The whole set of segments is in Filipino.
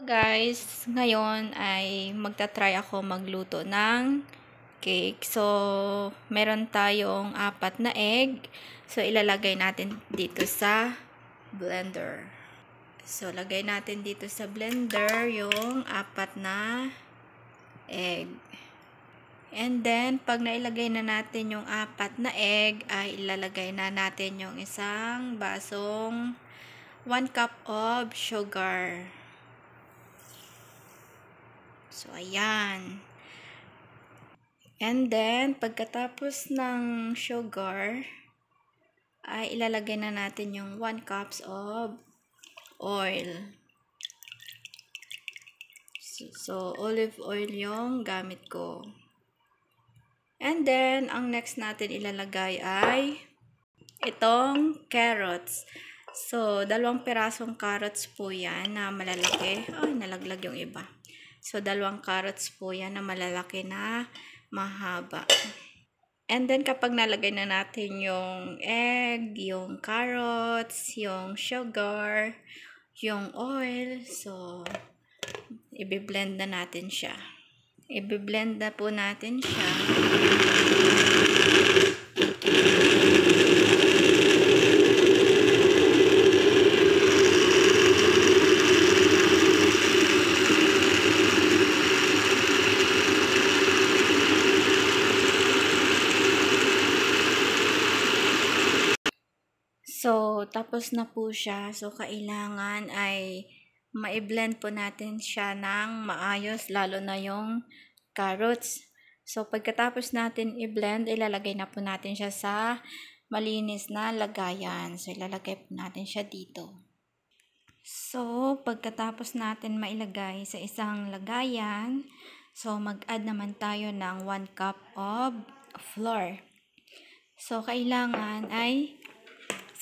Guys, ngayon ay magta-try ako magluto ng cake. So, meron tayong 4 na egg. So, ilalagay natin dito sa blender. So, lagay natin dito sa blender yung 4 na egg. And then, pag nailagay na natin yung 4 na egg, ay ilalagay na natin yung isang basong 1 cup of sugar. So, ayan. And then, pagkatapos ng sugar, ay ilalagay na natin yung 1 cups of oil. So, olive oil yung gamit ko. And then, ang next natin ilalagay ay itong carrots. So, 2 pirasong carrots po yan na malalaki. Ay, nalaglag yung iba. So, 2 carrots po yan na malalaki na mahaba. And then, kapag nalagay na natin yung egg, yung carrots, yung sugar, yung oil, so, i-blend na natin siya. I-blend na po natin siya. So, tapos na po siya. So, kailangan ay ma-blend po natin siya ng maayos, lalo na yung carrots. So, pagkatapos natin i-blend, ilalagay na po natin siya sa malinis na lagayan. So, ilalagay po natin siya dito. So, pagkatapos natin mailagay sa isang lagayan, so, mag-add naman tayo ng 1 cup of flour. So, kailangan ay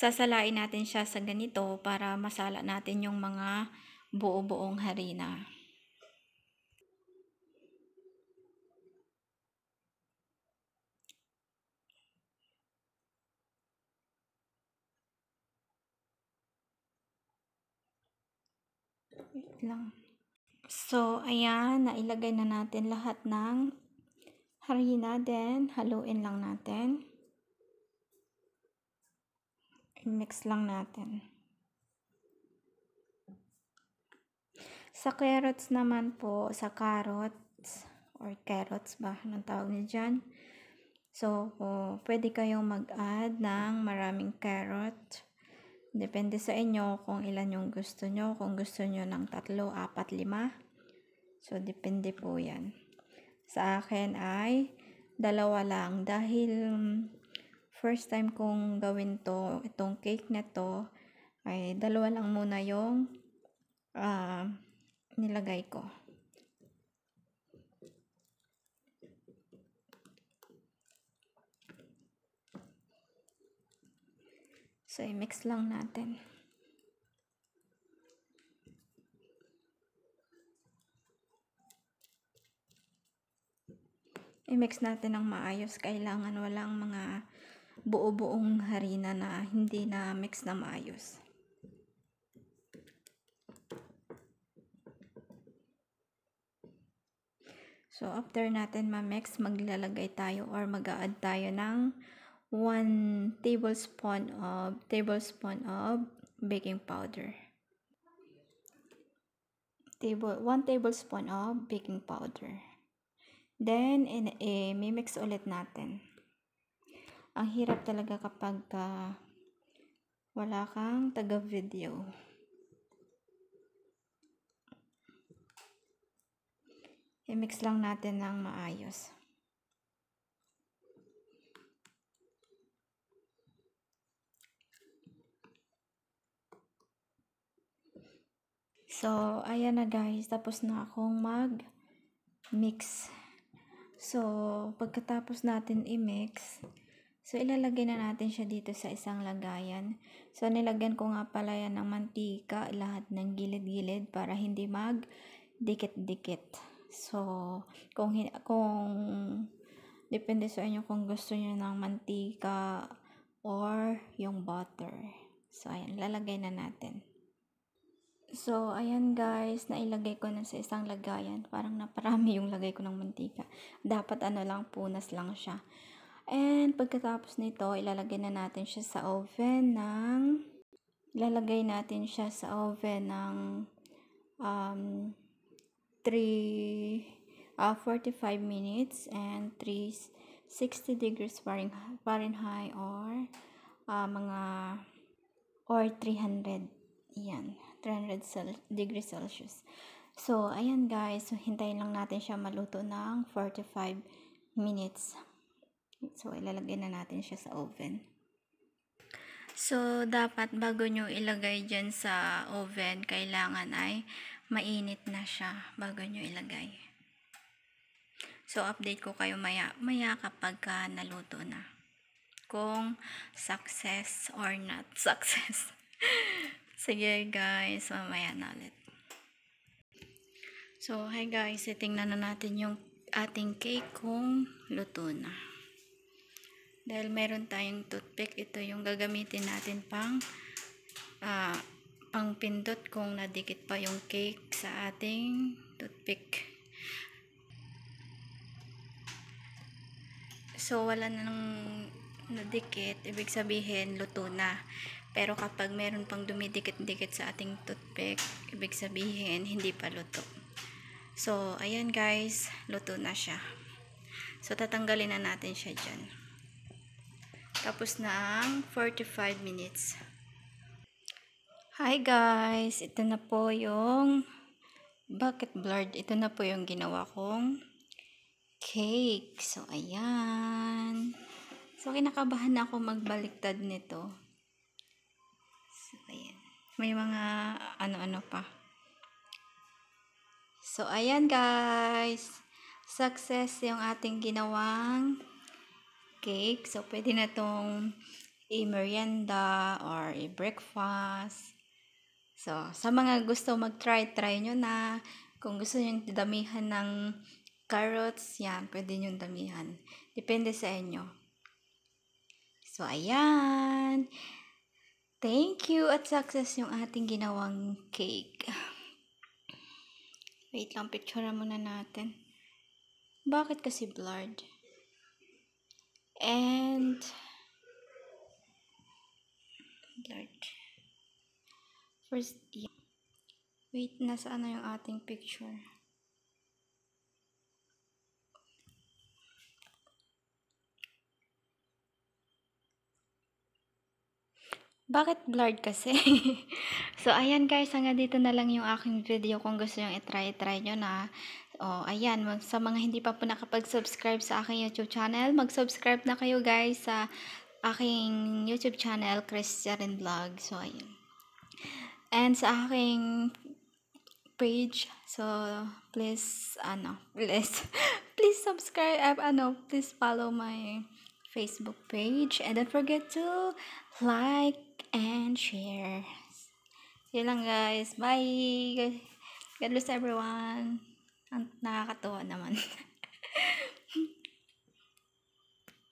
sasalain natin siya sa ganito para masala natin yung mga buo-buong harina. Wait lang. So, ayan, nailagay na natin lahat ng harina, then haluin lang natin. I-mix lang natin. Sa carrots naman po, sa carrots, or carrots ba, anong tawag niyo dyan? So, pwede kayong mag-add ng maraming carrot. Depende sa inyo kung ilan yung gusto nyo. Kung gusto nyo ng 3, 4, 5. So, depende po yan. Sa akin ay 2 lang. Dahil first time kong gawin to, itong cake na to, ay 2 lang muna yung nilagay ko. So, i-mix lang natin. I-mix natin ng maayos. Kailangan walang mga buo-buong harina na hindi na mix na maayos. So, after natin ma-mix, maglalagay tayo or mag-a-add tayo ng 1 tablespoon of baking powder. 1 tablespoon of baking powder. Then, mimix ulit natin. Ang hirap talaga kapag wala kang taga-video. I-mix lang natin ng maayos. So, ayan na guys. Tapos na akong mag-mix. So, pagkatapos natin i-mix, so ilalagay na natin siya dito sa isang lagayan. So, nilagyan ko nga pala yan ng mantika, lahat ng gilid-gilid para hindi mag-dikit-dikit. So, kung depende sa inyo kung gusto niyo ng mantika or yung butter. So, ayan, lalagay na natin. So, ayan guys, nailagay ko na sa isang lagayan. Parang naparami yung lagay ko ng mantika. Dapat ano lang, punas lang siya. And pagkatapos nito, ilalagay na natin siya sa oven ng 45 minutes and 360 degrees Fahrenheit or mga 300 yan, 300 degrees Celsius. So, ayan guys, so hintayin lang natin siya maluto ng 45 minutes. So, ilalagay na natin siya sa oven. So, dapat bago nyo ilagay dyan sa oven, kailangan ay mainit na siya bago nyo ilagay. So, update ko kayo maya kapag naluto na. Kung success or not success. Sige guys, mamaya na ulit. So, hi guys, tingnan na natin yung ating cake kung luto na. Dahil meron tayong toothpick, ito yung gagamitin natin pang pindot kung nadikit pa yung cake sa ating toothpick. So, wala na nang nadikit, ibig sabihin luto na. Pero kapag meron pang dumidikit-dikit sa ating toothpick, ibig sabihin hindi pa luto. So, ayan guys, luto na siya. So, tatanggalin na natin siya dyan. Tapos na ang 45 minutes. Hi guys, ito na po yung bucket blurred. Ito na po yung ginawa kong cake. So, ayan. So, kinakabahan na ako magbaliktad nito. So, ayan. May mga ano-ano pa. So, ayan guys. Success yung ating ginawang cake. So, pwede na tong i-merienda or i-breakfast. So, sa mga gusto mag-try nyo na. Kung gusto nyo damihan ng carrots, yan, pwede nyo damihan. Depende sa inyo. So, ayan. Thank you at success yung ating ginawang cake. Wait lang, picture muna natin. Bakit kasi blurred? And blurred. First, wait, nasa ano yung ating picture? Bakit blurred kasi? So, ayan guys, hanggang dito na lang yung aking video. Kung gusto nyo i-try nyo na. Ayan, sa mga hindi pa po nakapag-subscribe sa aking YouTube channel, mag-subscribe na kayo guys sa aking YouTube channel, Christian Vlog. So, ayan. And sa aking page, so, please subscribe, please follow my Facebook page. And don't forget to like and share. Yun lang guys. Bye. God bless everyone. Nakakatuwa naman.